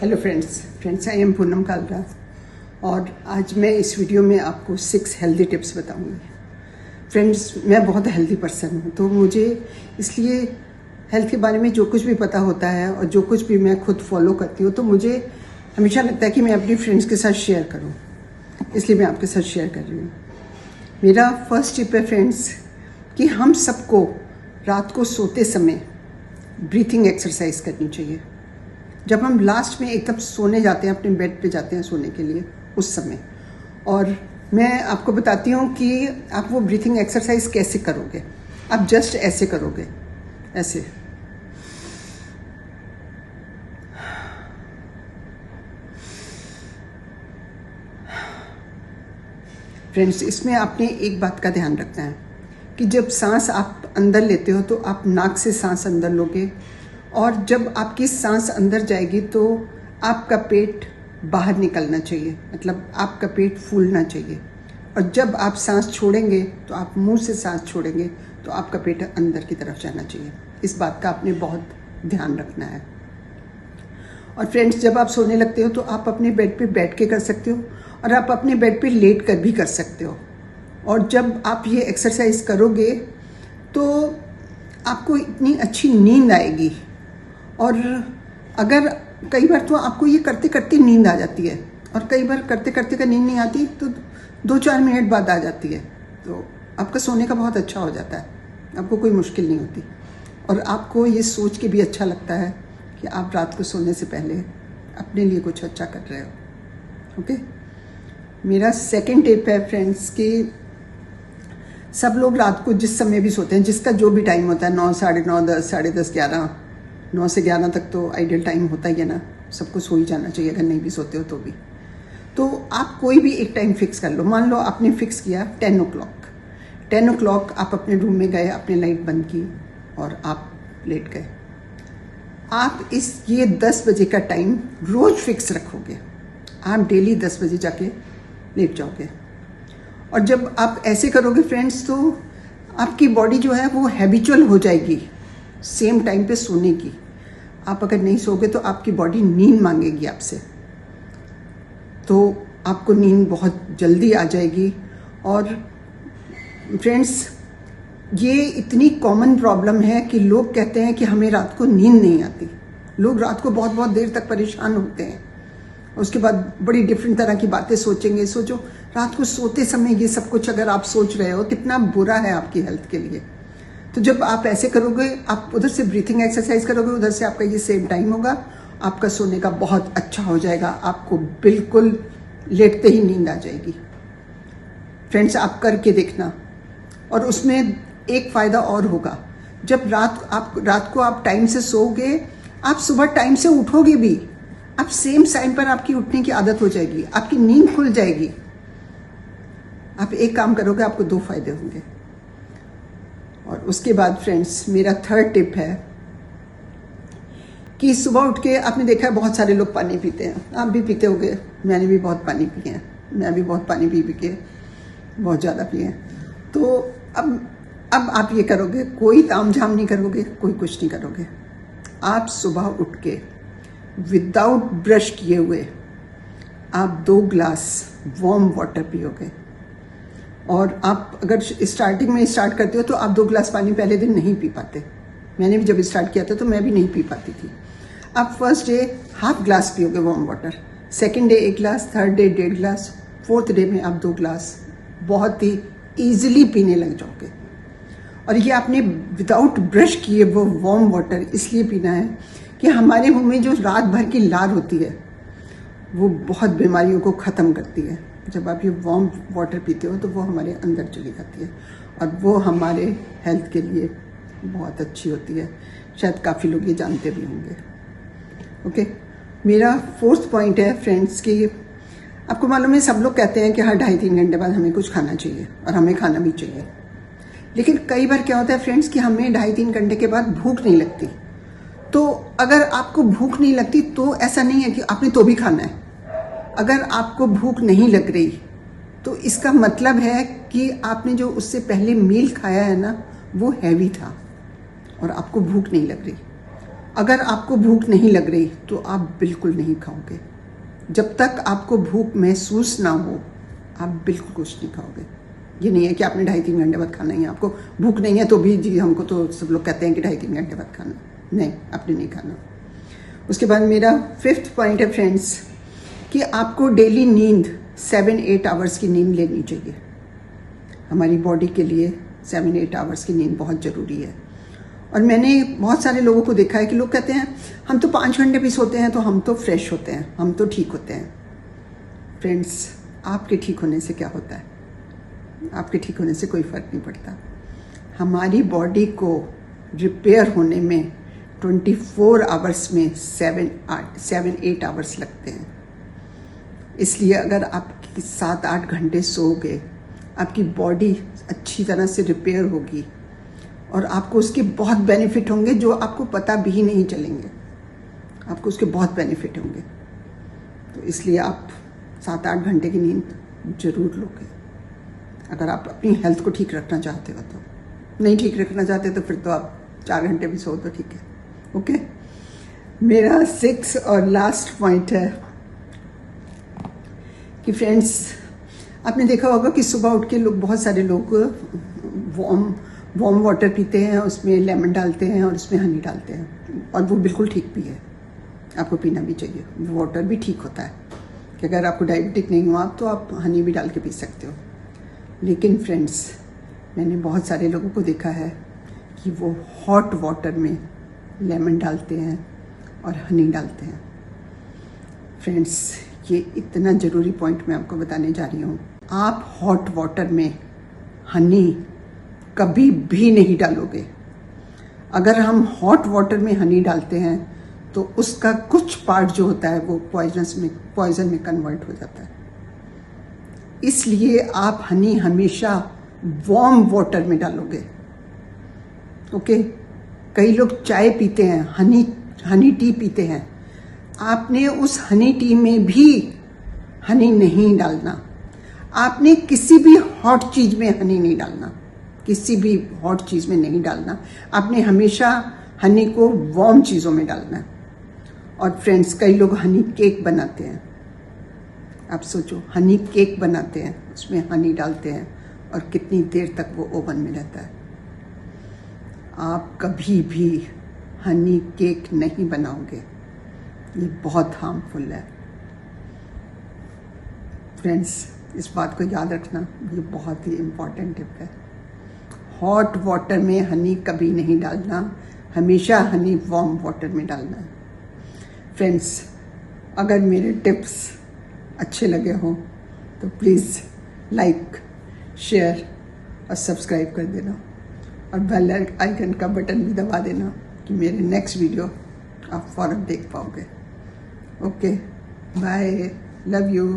Hello friends I am Poonam Kalra और आज मैं इस वीडियो में आपको 6 हेल्दी टिप्स बताऊंगी। फ्रेंड्स, मैं बहुत हेल्दी पर्सन हूँ, तो मुझे इसलिए हेल्थ के बारे में जो कुछ भी पता होता है और जो कुछ भी मैं खुद फॉलो करती हूँ, तो मुझे हमेशा लगता है कि मैं अपनी फ्रेंड्स के साथ शेयर करूँ, इसलिए मैं आपके साथ शेयर कर रही हूँ। मेरा फर्स्ट टिप है फ्रेंड्स कि हम सबको रात को सोते समय ब्रीथिंग एक्सरसाइज करनी चाहिए। जब हम लास्ट में एकदम सोने जाते हैं, अपने बेड पे जाते हैं सोने के लिए, उस समय। और मैं आपको बताती हूँ कि आप वो ब्रीथिंग एक्सरसाइज कैसे करोगे। आप जस्ट ऐसे करोगे, ऐसे। फ्रेंड्स, इसमें आपने एक बात का ध्यान रखना है कि जब सांस आप अंदर लेते हो तो आप नाक से सांस अंदर लोगे, और जब आपकी सांस अंदर जाएगी तो आपका पेट बाहर निकलना चाहिए, मतलब आपका पेट फूलना चाहिए। और जब आप सांस छोड़ेंगे तो आप मुंह से सांस छोड़ेंगे तो आपका पेट अंदर की तरफ जाना चाहिए। इस बात का आपने बहुत ध्यान रखना है। और फ्रेंड्स, जब आप सोने लगते हो तो आप अपने बेड पे बैठ के कर सकते हो और आप अपने बेड पे लेट कर भी कर सकते हो। और जब आप ये एक्सरसाइज करोगे तो आपको इतनी अच्छी नींद आएगी। और अगर कई बार तो आपको ये करते करते नींद आ जाती है, और कई बार करते करते का नींद नहीं आती तो 2-4 मिनट बाद आ जाती है, तो आपका सोने का बहुत अच्छा हो जाता है, आपको कोई मुश्किल नहीं होती। और आपको ये सोच के भी अच्छा लगता है कि आप रात को सोने से पहले अपने लिए कुछ अच्छा कर रहे हो। ओके, मेरा सेकंड टिप है फ्रेंड्स कि सब लोग रात को जिस समय भी सोते हैं, जिसका जो भी टाइम होता है, 9, 9:30, 10, 10:30, 11, 9 से 11 तक तो आइडियल टाइम होता ही है ना, सबको सो ही जाना चाहिए, अगर नहीं भी सोते हो तो भी। तो आप कोई भी एक टाइम फिक्स कर लो। मान लो आपने फिक्स किया 10 o'clock। 10 o'clock आप अपने रूम में गए, आपने लाइट बंद की और आप लेट गए। आप ये 10 बजे का टाइम रोज फिक्स रखोगे, आप डेली 10 बजे जाके लेट जाओगे। और जब आप ऐसे करोगे फ्रेंड्स, तो आपकी बॉडी जो है वो हैबिचुअल हो जाएगी सेम टाइम पे सोने की। आप अगर नहीं सोगे तो आपकी बॉडी नींद मांगेगी आपसे, तो आपको नींद बहुत जल्दी आ जाएगी। और फ्रेंड्स, ये इतनी कॉमन प्रॉब्लम है कि लोग कहते हैं कि हमें रात को नींद नहीं आती। लोग रात को बहुत बहुत देर तक परेशान होते हैं, उसके बाद बड़ी डिफरेंट तरह की बातें सोचेंगे। सोचो, रात को सोते समय ये सब कुछ अगर आप सोच रहे हो, कितना बुरा है आपकी हेल्थ के लिए। तो जब आप ऐसे करोगे, आप उधर से ब्रीथिंग एक्सरसाइज करोगे, उधर से आपका ये सेम टाइम होगा, आपका सोने का बहुत अच्छा हो जाएगा, आपको बिल्कुल लेटते ही नींद आ जाएगी। फ्रेंड्स, आप करके देखना। और उसमें एक फ़ायदा और होगा, जब रात को आप टाइम से सोओगे, आप सुबह टाइम से उठोगे भी, आप सेम टाइम पर आपकी उठने की आदत हो जाएगी, आपकी नींद खुल जाएगी। आप एक काम करोगे, आपको 2 फायदे होंगे। और उसके बाद फ्रेंड्स, मेरा थर्ड टिप है कि सुबह उठ के, आपने देखा है बहुत सारे लोग पानी पीते हैं, आप भी पीते होगे, मैंने भी बहुत पानी पिए हैं, मैं भी बहुत पानी पी के बहुत ज़्यादा पिए हैं। तो अब आप ये करोगे, कोई तामझाम नहीं करोगे, कोई कुछ नहीं करोगे। आप सुबह उठ के विदाउट ब्रश किए हुए आप 2 ग्लास वार्म वाटर पियोगे। और आप अगर स्टार्टिंग में स्टार्ट करते हो तो आप 2 ग्लास पानी पहले दिन नहीं पी पाते। मैंने भी जब स्टार्ट किया था तो मैं भी नहीं पी पाती थी। आप फर्स्ट डे ½ ग्लास पियोगे warm water, second day 1 glass, third day 1.5 glass, fourth day में आप 2 ग्लास बहुत ही ईजिली पीने लग जाओगे। और ये आपने विदाउट ब्रश किए वो वार्म वाटर इसलिए पीना है कि हमारे मुंह में जो रात भर की लार होती है वो बहुत बीमारियों को ख़त्म करती है। जब आप ये वार्म वाटर पीते हो तो वो हमारे अंदर चली जाती है और वो हमारे हेल्थ के लिए बहुत अच्छी होती है। शायद काफ़ी लोग ये जानते भी होंगे। ओके, मेरा 4th पॉइंट है फ्रेंड्स कि आपको मालूम है, सब लोग कहते हैं कि हर 2.5-3 घंटे बाद हमें कुछ खाना चाहिए, और हमें खाना भी चाहिए। लेकिन कई बार क्या होता है फ्रेंड्स कि हमें 2.5-3 घंटे के बाद भूख नहीं लगती। तो अगर आपको भूख नहीं लगती तो ऐसा नहीं है कि आपने तो भी खाना है। अगर आपको भूख नहीं लग रही तो इसका मतलब है कि आपने जो उससे पहले मील खाया है ना, वो हैवी था और आपको भूख नहीं लग रही। अगर आपको भूख नहीं लग रही तो आप बिल्कुल नहीं खाओगे। जब तक आपको भूख महसूस ना हो आप बिल्कुल कुछ नहीं खाओगे। ये नहीं है कि आपने 2.5-3 घंटे बाद खाना ही है। आपको भूख नहीं है तो भी जी हमको तो सब लोग कहते हैं कि 2.5-3 घंटे बाद खाना, नहीं, आपने नहीं खाना। उसके बाद मेरा 5th पॉइंट है फ्रेंड्स कि आपको डेली नींद 7-8 आवर्स की नींद लेनी चाहिए। हमारी बॉडी के लिए 7-8 आवर्स की नींद बहुत ज़रूरी है। और मैंने बहुत सारे लोगों को देखा है कि लोग कहते हैं हम तो 5 घंटे भी सोते हैं तो हम तो फ्रेश होते हैं, हम तो ठीक होते हैं। फ्रेंड्स, आपके ठीक होने से क्या होता है? आपके ठीक होने से कोई फ़र्क नहीं पड़ता। हमारी बॉडी को रिपेयर होने में 24 आवर्स में 7-8 आवर्स लगते हैं। इसलिए अगर आप 7-8 घंटे सोओगे आपकी बॉडी अच्छी तरह से रिपेयर होगी और आपको उसके बहुत बेनिफिट होंगे जो आपको पता भी नहीं चलेंगे। आपको उसके बहुत बेनिफिट होंगे। तो इसलिए आप 7-8 घंटे की नींद जरूर लोगे अगर आप अपनी हेल्थ को ठीक रखना चाहते हो। तो नहीं ठीक रखना चाहते तो फिर तो आप 4 घंटे भी सो तो ठीक है। ओके, मेरा 6 और लास्ट पॉइंट है कि फ्रेंड्स, आपने देखा होगा कि सुबह उठ के लोग, बहुत सारे लोग वार्म वाटर पीते हैं, उसमें लेमन डालते हैं और उसमें हनी डालते हैं, और वो बिल्कुल ठीक भी है। आपको पीना भी चाहिए। वाटर भी ठीक होता है कि अगर आपको डायबिटिक नहीं हुआ तो आप हनी भी डाल के पी सकते हो। लेकिन फ्रेंड्स, मैंने बहुत सारे लोगों को देखा है कि वो हॉट वाटर में लेमन डालते हैं और हनी डालते हैं। फ्रेंड्स, ये इतना ज़रूरी पॉइंट मैं आपको बताने जा रही हूँ। आप हॉट वाटर में हनी कभी भी नहीं डालोगे। अगर हम हॉट वाटर में हनी डालते हैं तो उसका कुछ पार्ट जो होता है वो पॉइजन में कन्वर्ट हो जाता है। इसलिए आप हनी हमेशा वार्म वाटर में डालोगे। ओके, कई लोग चाय पीते हैं, हनी टी पीते हैं। आपने उस हनी टी में भी हनी नहीं डालना। आपने किसी भी हॉट चीज़ में हनी नहीं डालना, किसी भी हॉट चीज़ में नहीं डालना। आपने हमेशा हनी को वार्म चीज़ों में डालना है। और फ्रेंड्स, कई लोग हनी केक बनाते हैं। आप सोचो, हनी केक बनाते हैं, उसमें हनी डालते हैं और कितनी देर तक वो ओवन में रहता है। आप कभी भी हनी केक नहीं बनाओगे, ये बहुत हार्मफुल है। फ्रेंड्स, इस बात को याद रखना, ये बहुत ही इम्पॉर्टेंट टिप है। हॉट वाटर में हनी कभी नहीं डालना, हमेशा हनी वार्म वाटर में डालना है। फ्रेंड्स, अगर मेरे टिप्स अच्छे लगे हों तो प्लीज़ लाइक, शेयर और सब्सक्राइब कर देना और बेल आइकन का बटन भी दबा देना कि मेरे नेक्स्ट वीडियो आप फ़ौरन देख पाओगे। Okay, bye, love you.